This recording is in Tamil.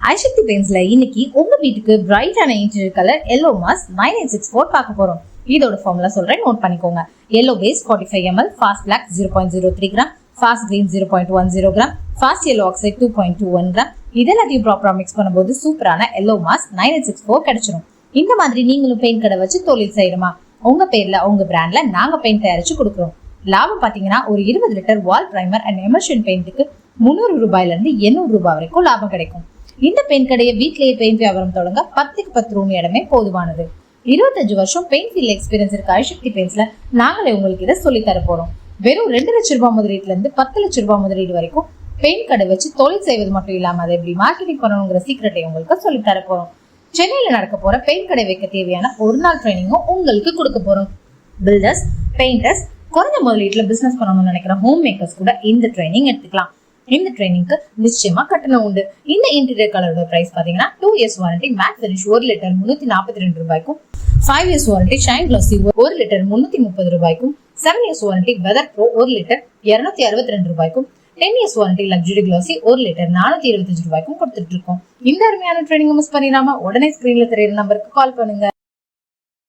ஐசக்தி பெயிண்ட்ஸ்ல இன்னைக்கு உங்க வீட்டுக்கு பிரைட்டான இன்டீரியர் கலர் எல்லோ மாஸ் 9864 பார்க்க போறோம். இதோட ஃபார்முலா சொல்றேன், நோட் பண்ணிக்கோங்க. Yellow base 45 ml, fast black 0.03 gram, fast green 0.10 gram, fast yellow oxide 2.21 gram. இதெல்லாத்தையும் ப்ராப்பரா மிக்ஸ் பண்ணும்போது சூப்பரான எல்லோ மாஸ் 9864 கிடைச்சிடும். இந்த மாதிரி நீங்களும் பெயிண்ட் கடை வச்சு தொழில் செய்யணுமா? உங்க பேர்ல உங்க பிராண்ட்ல நாங்க பெயிண்ட் தயாரிச்சு கொடுக்குறோம். லாபம் பாத்தீங்கன்னா ஒரு 20 litre wall primer and emulsion பெயிண்ட்டுக்கு 300 ரூபாயில இருந்து 800 ரூபாய் வரைக்கும் லாபம் கிடைக்கும். இந்த பெயிண்ட் கடையை வீட்லயே பெயிண்ட் வியாபாரம் தொடங்க 10க்கு 10 ரூம் இடமே போதுமானது. 25 வருஷம் பெயிண்ட் ஃபீல்ட் எக்ஸ்பீரியன்ஸ் இருக்க ஐசக்தி பெயிண்ட்ஸ்ல நாங்களே உங்களுக்கு இதை சொல்லி தர போறோம். வெறும் 2 லட்சம் ரூபாய் முதலீட்டுல இருந்து 10 லட்சம் ரூபாய் முதலீடு வரைக்கும் பெயிண்ட் கடை வச்சு தொழில் செய்வது மட்டும் இல்லாம அதை எப்படி மார்க்கெட்டிங் பண்ணணுங்கிற சீக்கிரட்டை உங்களுக்கு சொல்லி தர போறோம். சென்னையில நடக்க போற பெயிண்ட் கடை வைக்க தேவையான ஒரு நாள் ட்ரைனிங்கும் உங்களுக்கு கொடுக்க போறோம். பில்டர்ஸ், பெயிண்டர்ஸ், குறைஞ்ச முதலீட்டுல பிசினஸ் பண்ணணும்னு நினைக்கிற ஹோம் மேக்கர்ஸ் கூட இந்த ட்ரைனிங் எடுத்துக்கலாம். இந்த ட்ரைனிங்க்கு நிச்சயமா கட்டணம் உண்டு. இந்த இன்டீரியர் கலரோட பிரைஸ் பாத்தீங்கன்னா 2 years warranty matte finish 1 litre 342 ரூபாய்க்கும், 5 years warranty shine classy 1 litre 330 ரூபாய்க்கும், 7 years warranty weather pro 1 litre 262 ரூபாய்க்கும், 10 years warranty luxury classy 1 litre 425 ரூபாய்க்கும் கொடுத்துட்டு இருக்கோம். இந்த அருமையான ட்ரைனிங் மிஸ் பண்ணிடாம உடனே ஸ்கிரீன்ல தெரியுற நம்பருக்கு கால் பண்ணுங்க.